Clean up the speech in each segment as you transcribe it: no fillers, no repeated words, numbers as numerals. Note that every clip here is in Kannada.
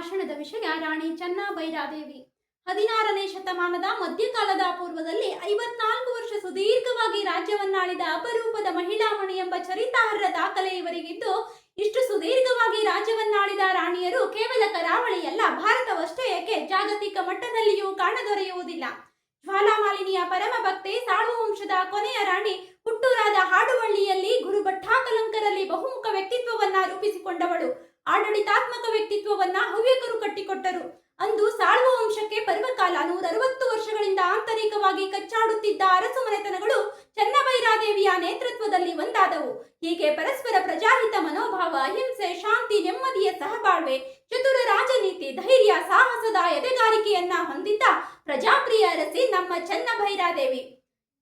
ಭಾಷಣದ ವಿಷಯ ರಾಣಿ ಚೆನ್ನಭೈರಾದೇವಿ. 16ನೇ ಶತಮಾನದ ಮಧ್ಯಕಾಲದ ಪೂರ್ವದಲ್ಲಿ 54 ವರ್ಷ ಸುದೀರ್ಘವಾಗಿ ರಾಜ್ಯವನ್ನಾಳಿದ ಅಪರೂಪದ ಮಹಿಳಾಮಣಿ ಎಂಬ ಚರಿತಾರ್ಹ ದಾಖಲೆ ಇವರಿಗಿದ್ದು, ಇಷ್ಟು ಸುದೀರ್ಘವಾಗಿ ರಾಜ್ಯವನ್ನಾಳಿದ ರಾಣಿಯರು ಕೇವಲ ಕರಾವಳಿಯಲ್ಲ, ಭಾರತವಷ್ಟೇ ಏಕೆ ಜಾಗತಿಕ ಮಟ್ಟದಲ್ಲಿಯೂ ಕಾಣದೊರೆಯುವುದಿಲ್ಲ. ಜ್ವಾಲಾಮಾಲಿನಿಯ ಪರಮ ಭಕ್ತೆ, ಸಾಳುವ ವಂಶದ ಕೊನೆಯ ರಾಣಿ, ಹುಟ್ಟೂರಾದ ಹಾಡುವಳ್ಳಿಯಲ್ಲಿ ಗುರು ಭಟ್ಟಾಕಲಂಕರಲ್ಲಿ ಬಹುಮುಖ ವ್ಯಕ್ತಿತ್ವವನ್ನ ರೂಪಿಸಿಕೊಂಡವಳು. ಆಡಳಿತಾತ್ಮಕ ವ್ಯಕ್ತಿತ್ವವನ್ನ ಹವ್ಯಕರು ಕಟ್ಟಿಕೊಟ್ಟರು. ಅಂದು ಸಾಳುವ ವಂಶಕ್ಕೆ ಪರ್ವಕಾಲ. 160 ವರ್ಷಗಳಿಂದ ಆಂತರಿಕವಾಗಿ ಕಚ್ಚಾಡುತ್ತಿದ್ದ ಅರಸು ಮನೆತನಗಳು ಚೆನ್ನಭೈರಾದೇವಿಯ ನೇತೃತ್ವದಲ್ಲಿ ಒಂದಾದವು. ಹೀಗೆ ಪರಸ್ಪರ ಪ್ರಜಾಹಿತ ಮನೋಭಾವ, ಅಹಿಂಸೆ, ಶಾಂತಿ, ನೆಮ್ಮದಿಯ ಸಹಬಾಳ್ವೆ, ಚತುರ ರಾಜನೀತಿ, ಧೈರ್ಯ, ಸಾಹಸದ ಎದೆಗಾರಿಕೆಯನ್ನ ಹೊಂದಿದ್ದ ಪ್ರಜಾಪ್ರಿಯ ಅರಸಿ ನಮ್ಮ ಚೆನ್ನಭೈರಾದೇವಿ.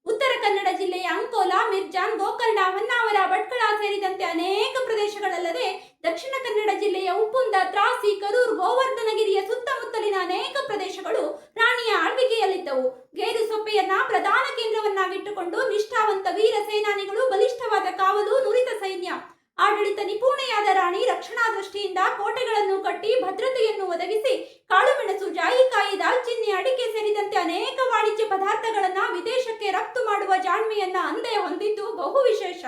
ಉತ್ತರ ಕನ್ನಡ ಜಿಲ್ಲೆಯ ಅಂಕೋಲಾ, ಮಿರ್ಜಾನ್, ಗೋಕರ್ಣ, ಹೊನ್ನಾವರ, ಭಟ್ಕಳ ಸೇರಿದಂತೆ ಅನೇಕ ಪ್ರದೇಶಗಳಲ್ಲದೆ ದಕ್ಷಿಣ ಕನ್ನಡ ಜಿಲ್ಲೆಯ ಉಪ್ಪುಂದ, ತ್ರಾಸಿ, ಕರೂರ್, ಗೋವರ್ಧನಗಿರಿಯ ಸುತ್ತಮುತ್ತಲಿನ ಅನೇಕ ಪ್ರದೇಶಗಳು ರಾಣಿಯ ಆಳ್ವಿಕೆಯಲ್ಲಿದ್ದವು. ಗೇರು ಸೊಪ್ಪೆಯನ್ನ ಪ್ರಧಾನ ಕೇಂದ್ರವನ್ನಾಗಿಟ್ಟುಕೊಂಡು ನಿಷ್ಠಾವಂತ ವೀರ ಸೇನಾನಿಗಳು, ಬಲಿಷ್ಠವಾದ ಕಾವಲು, ನುರಿತ ಸೈನ್ಯ, ಆಡಳಿತ ನಿಪುಣೆಯಾದ ರಾಣಿ ರಕ್ಷಣಾ ದೃಷ್ಟಿಯಿಂದ ಕೋಟೆಗಳನ್ನು ಕಟ್ಟಿ ಭದ್ರತೆಯನ್ನು ಒದಗಿಸಿ ಕಾಳುಮೆಣಸು, ಜಾಯಿಕಾಯಿ, ದಾಲ್ಚಿನ್ನಿ, ಅಡಿಕೆ ಸೇರಿದಂತೆ ಅನೇಕ ವಾಣಿಜ್ಯ ಪದಾರ್ಥಗಳನ್ನ ವಿದೇಶಕ್ಕೆ ರಫ್ತು ಮಾಡುವ ಜಾಣ್ಮೆಯನ್ನ ಅಂದೇ ಹೊಂದಿದ್ದು ಬಹು ವಿಶೇಷ.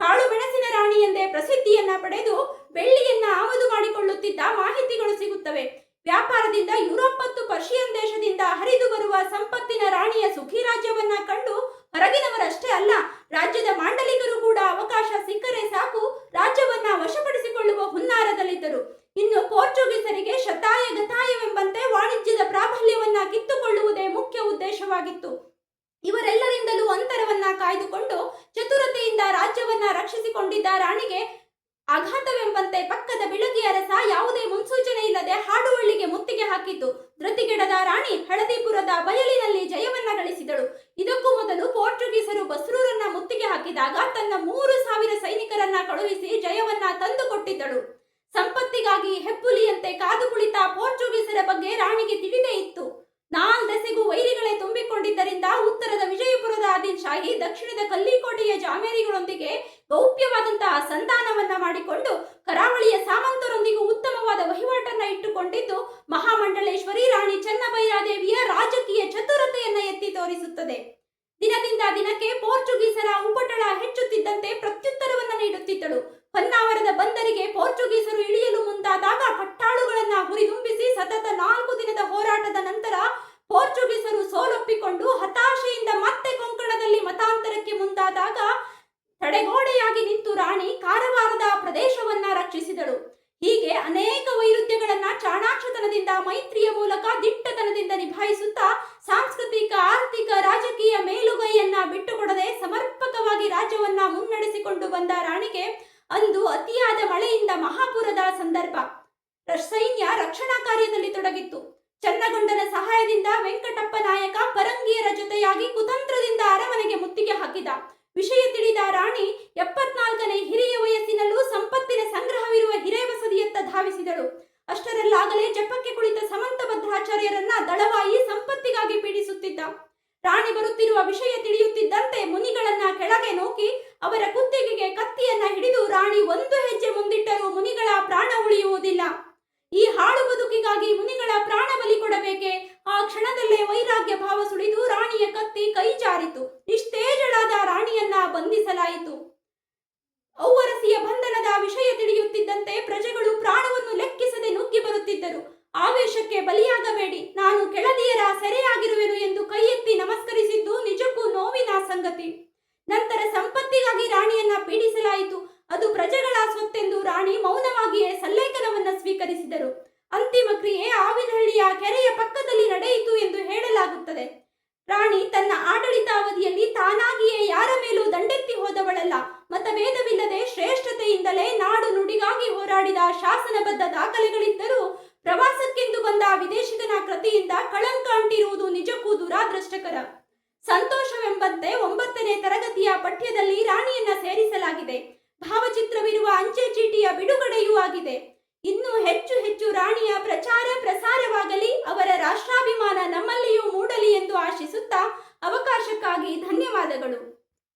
ಕಾಳುಮೆಣಸಿನ ರಾಣಿ ಎಂದೇ ಪ್ರಸಿದ್ಧಿಯನ್ನ ಪಡೆದು ಬೆಳ್ಳಿಯನ್ನ ಆಮದು ಮಾಡಿಕೊಳ್ಳುತ್ತಿದ್ದ ಮಾಹಿತಿಗಳು ಸಿಗುತ್ತವೆ. ವ್ಯಾಪಾರದಿಂದ ಯುರೋಪ್ ಮತ್ತು ಪರ್ಷಿಯನ್ ದೇಶದಿಂದ ಹರಿದು ಬರುವ ಸಂಪತ್ತಿನ ರಾಣಿಯ ಸುಖಿ ರಾಜ್ಯವನ್ನ ಕಂಡು ಹೊರಗಿನವರಷ್ಟೇ ಅಲ್ಲ, ರಾಜ್ಯದ ಮಾಂಡಲಿಕರು ಕೂಡ ಅವಕಾಶ ಸಿಕ್ಕರೆ ಸಾಕು ರಾಜ್ಯವನ್ನ ವಶಪಡಿಸಿಕೊಳ್ಳುವ ಹುನ್ನಾರದಲ್ಲಿದ್ದರು. ಇನ್ನು ಪೋರ್ಚುಗೀಸರಿಗೆ ಶತಾಯ ಗತಾಯವೆಂಬಂತೆ ವಾಣಿಜ್ಯದ ಪ್ರಾಬಲ್ಯವನ್ನ ಕಿತ್ತುಕೊಳ್ಳುವುದೇ ಮುಖ್ಯ ಉದ್ದೇಶವಾಗಿತ್ತು. ಇವರೆಲ್ಲರಿಂದಲೂ ಅಂತರವನ್ನ ಕಾಯ್ದುಕೊಂಡು ಚತುರತೆಯಿಂದ ರಾಜ್ಯವನ್ನ ರಕ್ಷಿಸಿಕೊಂಡಿದ್ದ ರಾಣಿಗೆ ಆಘಾತವೆಂಬಂತೆ ಪಕ್ಕದ ಬಿಳಗಿ ಅರಸ ಯಾವುದೇ ಮುನ್ಸೂಚನೆ ಇಲ್ಲದೆ ಹಾಡುವಳ್ಳಿಗೆ ಮುತ್ತಿಗೆ ಹಾಕಿತು. ಧೃತಿಗೆಡದ ರಾಣಿ ಹಳದಿಪುರದ ಬಯಲಿನಲ್ಲಿ ಜಯವನ್ನ ಗಳಿಸಿದಳು. ಇದಕ್ಕೂ ಮೊದಲು ಪೋರ್ಚುಗೀಸರು ಬಸ್ರೂರನ್ನ ಮುತ್ತಿಗೆ ಹಾಕಿದಾಗ ತನ್ನ 3000 ಸೈನಿಕರನ್ನ ಕಳುಹಿಸಿ ಜಯವನ್ನ ತಂದುಕೊಟ್ಟಿದ್ದಳು. ಸಂಪತ್ತಿಗಾಗಿ ಹೆಬ್ಬುಲಿಯಂತೆ ಕಾದು ಕುಳಿತ ಪೋರ್ಚುಗೀಸರ ಬಗ್ಗೆ ರಾಣಿಗೆ ತಿಳಿದೇ ಇತ್ತು. ನಾಲ್ದೆಸೆಗೂ ವೈರಿಗಳೇ ತುಂಬಿಕೊಂಡಿದ್ದರಿಂದ ಉತ್ತರದ ವಿಜಯಪುರದ ಆದಿಲ್ ಶಾಹಿ, ದಕ್ಷಿಣದ ಕಲ್ಲಿಕೋಟೆಯ ಜಾಮೇರಿಗಳೊಂದಿಗೆ ಗೌಪ್ಯವಾದಂತಹ ಸಂಧಾನವನ್ನ ಮಾಡಿಕೊಂಡು ಕರಾವಳಿಯ ಸಾಮಂತರೊಂದಿಗೂ ಉತ್ತಮವಾದ ವಹಿವಾಟನ್ನ ಇಟ್ಟುಕೊಂಡಿದ್ದು ಮಹಾಮಂಡಲೇಶ್ವರಿ ರಾಣಿ ಚೆನ್ನಭೈರಾದೇವಿಯ ರಾಜಕೀಯ ಚತುರತೆಯನ್ನ ಎತ್ತಿ ತೋರಿಸುತ್ತದೆ. ದಿನದಿಂದ ದಿನಕ್ಕೆ ಪೋರ್ಚುಗೀಸರ ಉಪಟಳ ಹೆಚ್ಚುತ್ತಿದ್ದಂತೆ ಪ್ರತ್ಯುತ್ತರವನ್ನ ನೀಡುತ್ತಿದ್ದಳು. ಹೊನ್ನಾವರದ ಬಂದರಿಗೆ ಪೋರ್ಚುಗೀಸರು ಇಳಿಯಲು ಮುಂದಾದಾಗ ಪಟ್ಟಾಳುಗಳನ್ನ ಹುರಿದುಂಬಿಸಿ ಸತತ 4 ದಿನದ ಹೋರಾಟದ ನಂತರ ಪೋರ್ಚುಗೀಸರು ಸೋಲೊಪ್ಪಿಕೊಂಡು ಹತಾಶೆಯಿಂದ ಮತ್ತೆ ಕೊಂಕಣದಲ್ಲಿ ಮತಾಂತರಕ್ಕೆ ಮುಂದಾದಾಗ ತಡೆಗೋಡೆಯಾಗಿ ನಿಂತು ರಾಣಿ ಕಾರವಾರದ ಪ್ರದೇಶವನ್ನ ರಕ್ಷಿಸಿದಳು. ಹೀಗೆ ಅನೇಕ ವೈರುಧ್ಯಗಳನ್ನ ಚಾಣಾಕ್ಷತನದಿಂದ, ಮೈತ್ರಿಯ ಮೂಲಕ ದಿಟ್ಟತನದಿಂದ ನಿಭಾಯಿಸುತ್ತಾ ಸಾಂಸ್ಕೃತಿಕ, ಆರ್ಥಿಕ, ರಾಜಕೀಯ ಮೇಲುಗೈಯನ್ನ ಬಿಟ್ಟುಕೊಡದೆ ಸಮರ್ಪಕವಾಗಿ ರಾಜ್ಯವನ್ನ ಮುನ್ನಡೆಸಿಕೊಂಡು ಬಂದ ರಾಣಿಗೆ ಅಂದು ಅತಿಯಾದ ಮಳೆಯಿಂದ ಮಹಾಪುರದ ಸಂದರ್ಭ. ಸೈನ್ಯ ರಕ್ಷಣಾ ಕಾರ್ಯದಲ್ಲಿ ತೊಡಗಿತ್ತು. ಚನ್ನಗೊಂಡನ ಸಹಾಯದಿಂದ ವೆಂಕಟಪ್ಪ ನಾಯಕ ಪರಂಗಿಯರ ಜೊತೆಯಾಗಿ ಕುತಂತ್ರದಿಂದ ಅರಮನೆಗೆ ಮುತ್ತಿಗೆ ಹಾಕಿದ. ವಿಷಯ ತಿಳಿದ ರಾಣಿ 74ನೇ ಹಿರಿಯ ವಯಸ್ಸಿನಲ್ಲೂ ಸಂಪತ್ತಿನ ಸಂಗ್ರಹವಿರುವ ಹಿರೇಬಸದಿಯತ್ತ ಧಾವಿಸಿದಳು. ಅಷ್ಟರಲ್ಲಾಗಲೇ ಜಪಕ್ಕೆ ಕುಳಿತ ಸಮಂತ ಭದ್ರಾಚಾರ್ಯರನ್ನ ದಳವಾಯಿ ಸಂಪತ್ತಿಗಾಗಿ ಪೀಡಿಸುತ್ತಿದ್ದ. ರಾಣಿ ಬರುತ್ತಿರುವ ವಿಷಯ ತಿಳಿಯುತ್ತಿದ್ದಂತೆ ಮುನಿಗಳನ್ನ ಕೆಳಗೆ ನೂಕಿ ಅವರ ಕುತ್ತಿಗೆಗೆ ಕತ್ತಿಯನ್ನ ಹಿಡಿದು ರಾಣಿ 1 ಹೆಜ್ಜೆ ಮುಂದಿಟ್ಟರೂ ಮುನಿಗಳ ಪ್ರಾಣ ಉಳಿಯುವುದಿಲ್ಲ. ಈ ಹಾಳು ಬದುಕಿಗಾಗಿ ಮುನಿಗಳ ಪ್ರಾಣ ಬಲಿ ಕೊಡಬೇಕೆ? ಆ ಕ್ಷಣದಲ್ಲೇ ವೈರಾಗ್ಯ ಭಾವ ಸುಳಿದು ರಾಣಿಯ ಕತ್ತಿ ಕೈ ಜಾರಿತು. ನಿಸ್ತೇಜಳಾದ ರಾಣಿಯನ್ನ ಬಂಧಿಸಲಾಯಿತು. ಔವರಸಿಯ ಬಂಧನದ ವಿಷಯ ತಿಳಿಯುತ್ತಿದ್ದಂತೆ ಪ್ರಜೆಗಳು ಪ್ರಾಣವನ್ನು ಲೆಕ್ಕಿಸದೆ ನುಗ್ಗಿ ಬರುತ್ತಿದ್ದರು. ಆವೇಶಕ್ಕೆ ಬಲಿಯಾಗಬೇಡಿ, ನಾನು ಕೆಳದಿಯರ ಸೆರೆಯಾಗಿರುವೆನು ಎಂದು ಕೈ ಎತ್ತಿ ನಮಸ್ಕರಿಸಿದ್ದು ನಿಜಕ್ಕೂ ನೋವಿನ ಸಂಗತಿ. ನಂತರ ಸಂಪತ್ತಿಗಾಗಿ ರಾಣಿಯನ್ನ ಪೀಡಿಸಲಾಯಿತು. ಅದು ಪ್ರಜೆಗಳ ಸ್ವತ್ತೆಂದು ರಾಣಿ ಮೌನವಾಗಿಯೇ ಸಲ್ಲೇಖನವನ್ನ ಸ್ವೀಕರಿಸಿದರು. ಅಂತಿಮ ಕ್ರಿಯೆ ಆವಿನಹಳ್ಳಿಯ ಕೆರೆಯ ಪಕ್ಕದಲ್ಲಿ ನಡೆಯಿತು ಎಂದು ಹೇಳಲಾಗುತ್ತದೆ. ರಾಣಿ ತನ್ನ ಆಡಳಿತಾವಧಿಯಲ್ಲಿ ತಾನಾಗಿಯೇ ಯಾರ ಮೇಲೂ ದಂಡೆತ್ತಿ ಹೋದವಳಲ್ಲ. ಮತಭೇದವಿಲ್ಲದೆ ಶ್ರೇಷ್ಠತೆಯಿಂದಲೇ ನಾಡು ನುಡಿಗಾಗಿ ಹೋರಾಡಿದ ಶಾಸನಬದ್ಧ ದಾಖಲೆಗಳಿದ್ದರೂ ಪ್ರವಾಸಕ್ಕೆಂದು ಬಂದ ವಿದೇಶಿಗನ ಕೃತಿಯಿಂದ ಕಳಂಕ ಅಂಟಿರುವುದು ನಿಜಕ್ಕೂ ದುರಾದೃಷ್ಟಕರ. ಸಂತೋಷವೆಂಬಂತೆ 9ನೇ ತರಗತಿಯ ಪಠ್ಯದಲ್ಲಿ ರಾಣಿಯನ್ನ ಸೇರಿಸಲಾಗಿದೆ. ಭಾವಚಿತ್ರವಿರುವ ಅಂಚೆ ಚೀಟಿಯ ಬಿಡುಗಡೆಯೂ ಆಗಿದೆ. ಇನ್ನೂ ಹೆಚ್ಚು ಹೆಚ್ಚು ರಾಣಿಯ ಪ್ರಚಾರ ಪ್ರಸಾರವಾಗಲಿ, ಅವರ ರಾಷ್ಟ್ರಾಭಿಮಾನ ನಮ್ಮಲ್ಲಿಯೂ ಮೂಡಲಿ ಎಂದು ಆಶಿಸುತ್ತಾ ಅವಕಾಶಕ್ಕಾಗಿ ಧನ್ಯವಾದಗಳು.